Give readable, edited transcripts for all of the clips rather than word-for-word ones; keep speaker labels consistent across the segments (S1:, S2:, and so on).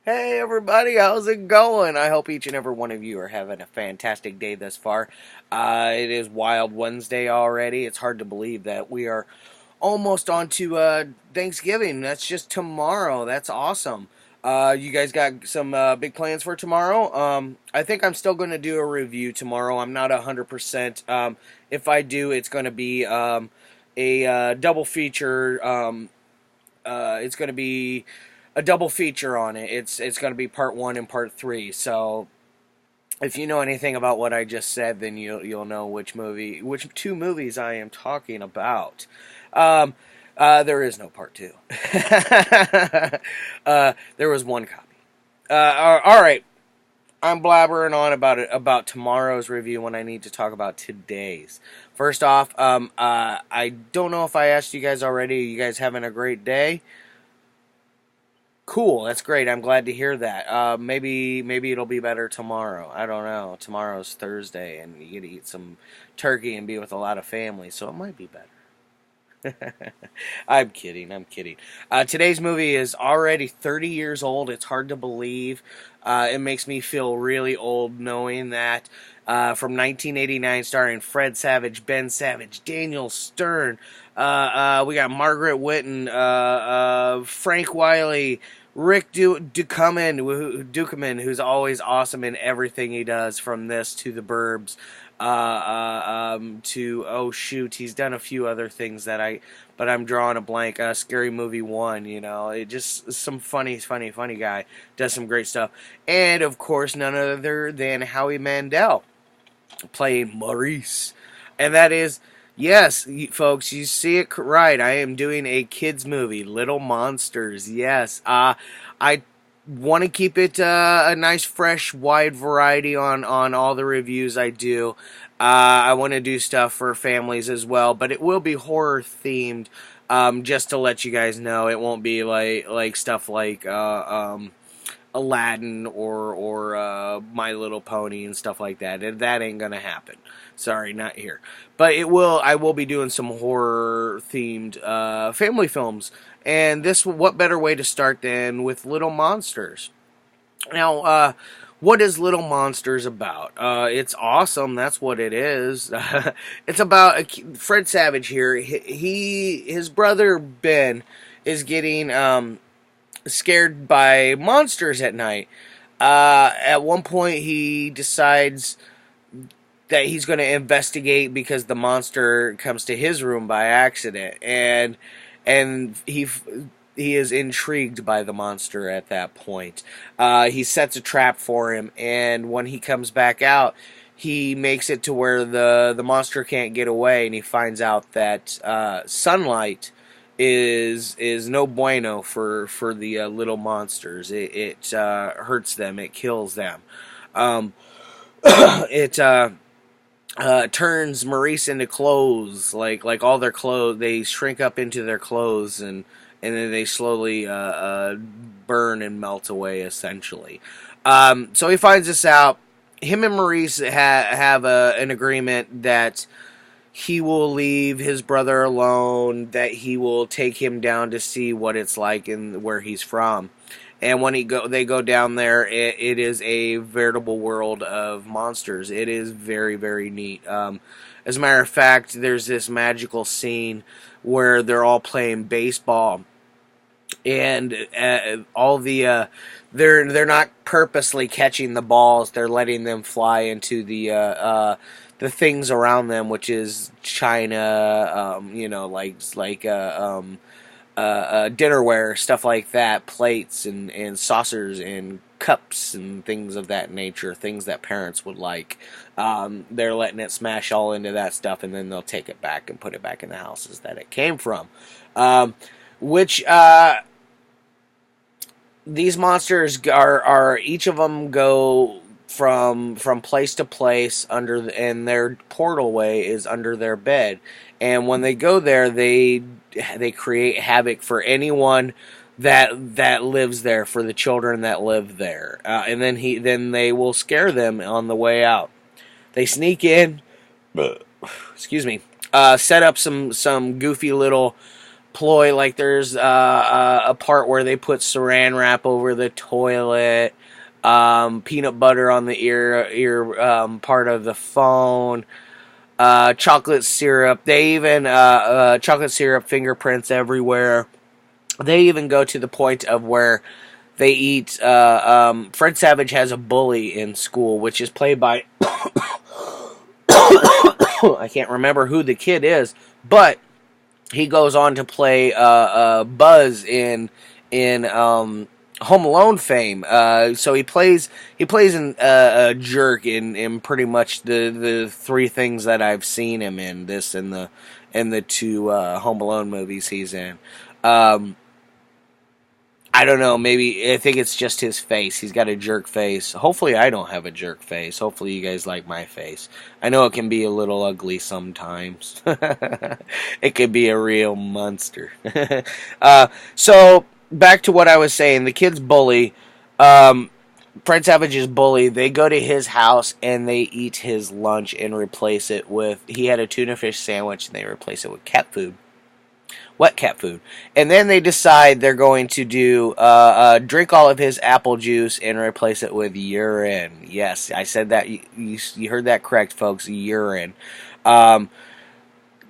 S1: Hey everybody, how's it going? I hope each and every one of you are having a fantastic day thus far. It is Wild Wednesday already. It's hard to believe that we are almost on to Thanksgiving. That's just tomorrow. That's awesome. You guys got some big plans for tomorrow? I think I'm still going to do a review tomorrow. I'm not 100%. If I do, it's going to be a double feature. It's going to be a double feature on it. It's going to be part 1 and part 3. So if you know anything about what I just said, then you'll know which two movies I am talking about. There is no part 2. There was one copy. All right. I'm blabbering on about tomorrow's review when I need to talk about today's. First off, I don't know if I asked you guys already. Are you guys having a great day? Cool, that's great. I'm glad to hear that. Maybe it'll be better tomorrow. I don't know. Tomorrow's Thursday, and you get to eat some turkey and be with a lot of family, so it might be better. I'm kidding. Today's movie is already 30 years old. It's hard to believe. It makes me feel really old knowing that. From 1989, starring Fred Savage, Ben Savage, Daniel Stern. We got Whitton, Frank Whaley, Rick Ducommun, who's always awesome in everything he does, from this to The Burbs. To oh shoot, he's done a few other things but I'm drawing a blank. Scary Movie 1, it just some funny guy, does some great stuff, and of course none other than Howie Mandel playing Maurice, and that is. Yes, folks, you see it right. I am doing a kids movie, Little Monsters. Yes, I want to keep it a nice, fresh, wide variety on all the reviews I do. I want to do stuff for families as well, but it will be horror themed. Just to let you guys know, it won't be like stuff like Aladdin or My Little Pony and stuff like that. That ain't gonna happen. Sorry, not here. But it will. I will be doing some horror themed family films. And what better way to start than with Little Monsters? Now, what is Little Monsters about? It's awesome. That's what it is. It's about Fred Savage here. His brother Ben is getting scared by monsters at night. At one point, he decides that he's going to investigate because the monster comes to his room by accident, and he is intrigued by the monster at that point. He sets a trap for him, and when he comes back out, he makes it to where the monster can't get away, and he finds out that sunlight is no bueno for the little monsters. It hurts them. It kills them. It turns Maurice into clothes, like all their clothes. They shrink up into their clothes, and then they slowly burn and melt away, essentially. So he finds this out. Him and Maurice have an agreement that he will leave his brother alone, that he will take him down to see what it's like and where he's from. And when they go down there, it is a veritable world of monsters. It is very, very neat. As a matter of fact, there's this magical scene where they're all playing baseball, and all the they're not purposely catching the balls. They're letting them fly into the things around them, which is china, dinnerware, stuff like that, plates and saucers and cups and things of that nature, things that parents would like. They're letting it smash all into that stuff, and then they'll take it back and put it back in the houses that it came from. These monsters are each of them go from place to place and their portal way is under their bed, and when they go there, they create havoc for anyone that lives there, for the children that live there, and then they will scare them on the way out. They sneak in, excuse me, set up some goofy little ploy, like there's a part where they put saran wrap over the toilet, peanut butter on the ear part of the phone, chocolate syrup. They even chocolate syrup fingerprints everywhere. They even go to the point of where they eat. Fred Savage has a bully in school, which is played by I can't remember who the kid is, but he goes on to play Buzz in Home Alone fame. So he plays a jerk in pretty much the three things that I've seen him in. This and the two Home Alone movies he's in. I don't know, maybe, I think it's just his face. He's got a jerk face. Hopefully I don't have a jerk face. Hopefully you guys like my face. I know it can be a little ugly sometimes. It could be a real monster. So, back to what I was saying. The kid's bully, Fred Savage's bully, they go to his house and they eat his lunch and replace it with, he had a tuna fish sandwich and they replace it with cat food. Wet cat food. And then they decide they're going to do drink all of his apple juice and replace it with urine. Yes, I said that. You heard that correct, folks. Urine.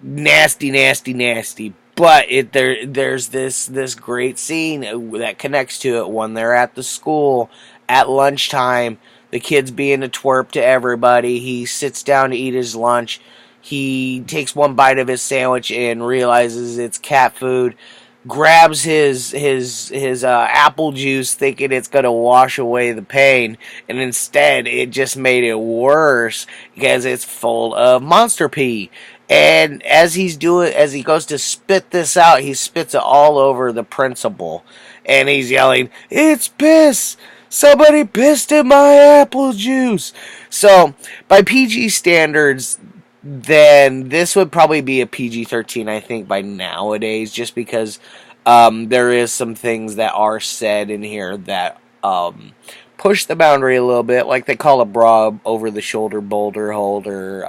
S1: Nasty, nasty, nasty. But there's this great scene that connects to it when they're at the school at lunchtime. The kid's being a twerp to everybody. He sits down to eat his lunch. He takes one bite of his sandwich and realizes it's cat food. Grabs his apple juice, thinking it's gonna wash away the pain, and instead it just made it worse because it's full of monster pee. And as he goes to spit this out, he spits it all over the principal, and he's yelling, "It's piss! Somebody pissed in my apple juice!" So by PG standards, then this would probably be a PG-13, I think, by nowadays, just because there is some things that are said in here that push the boundary a little bit, like they call a bra over-the-shoulder boulder holder.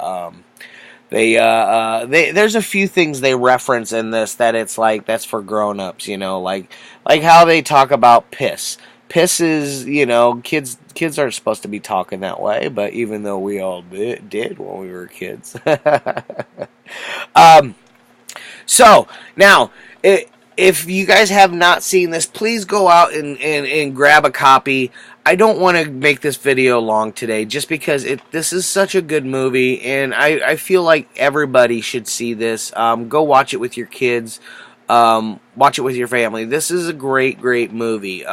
S1: There's a few things they reference in this that it's like, that's for grown-ups, you know, like how they talk about piss. Piss is, you know, kids aren't supposed to be talking that way, but even though we all did when we were kids. So, now, if you guys have not seen this, please go out and grab a copy. I don't want to make this video long today, just because this is such a good movie, and I feel like everybody should see this. Go watch it with your kids. Watch it with your family. This is a great, great movie.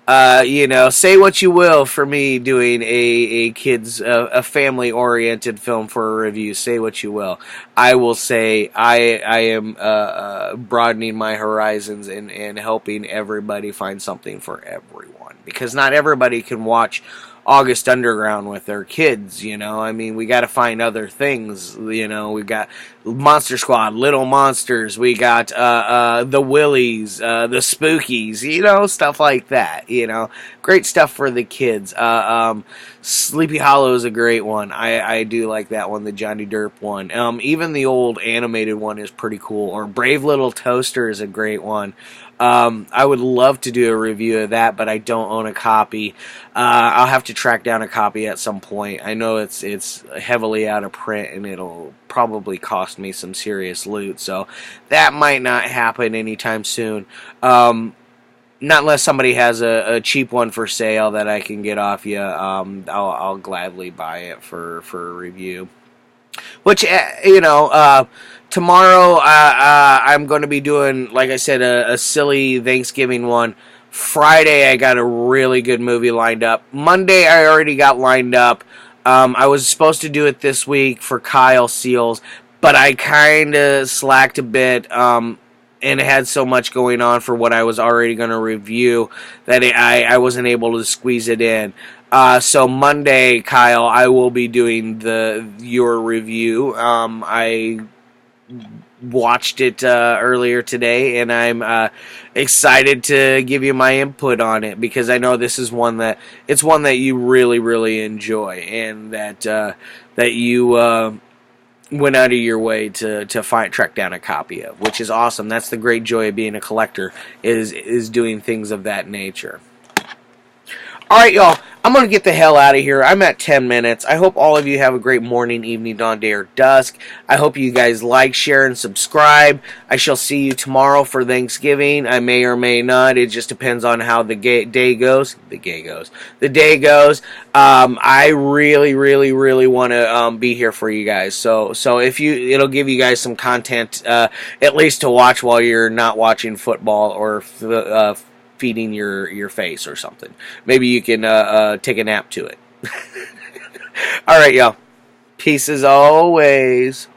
S1: You know, say what you will for me doing a kids, a family-oriented film for a review. Say what you will. I will say I am broadening my horizons and helping everybody find something for everyone. Because not everybody can watch August Underground with their kids, you know. I mean, we got to find other things, you know. We've got Monster Squad, Little Monsters, we got the Willies, the Spookies, you know, stuff like that, you know. Great stuff for the kids. Sleepy Hollow is a great one. I do like that one, the Johnny Depp one. Even the old animated one is pretty cool. Or Brave Little Toaster is a great one. I would love to do a review of that, but I don't own a copy. I'll have to track down a copy at some point. I know it's heavily out of print, and it'll probably cost me some serious loot, so that might not happen anytime soon. Not unless somebody has a cheap one for sale that I can get off you. I'll gladly buy it for a review. Which, you know, tomorrow I'm going to be doing, like I said, a silly Thanksgiving one. Friday I got a really good movie lined up. Monday I already got lined up. I was supposed to do it this week for Kyle Seals, but I kind of slacked a bit, and it had so much going on for what I was already going to review that I wasn't able to squeeze it in. So Monday, Kyle, I will be doing your review. I watched it earlier today, and I'm excited to give you my input on it, because I know this is one that you really, really enjoy, and that you went out of your way to track down a copy of, which is awesome. That's the great joy of being a collector, is doing things of that nature. All right, y'all. I'm going to get the hell out of here. I'm at 10 minutes. I hope all of you have a great morning, evening, dawn, day, or dusk. I hope you guys like, share, and subscribe. I shall see you tomorrow for Thanksgiving. I may or may not. It just depends on how the day goes. The day goes. I really, really, really want to be here for you guys. So if it'll give you guys some content, at least to watch while you're not watching football or feeding your face or something. Maybe you can take a nap to it. All right, y'all. Peace as always.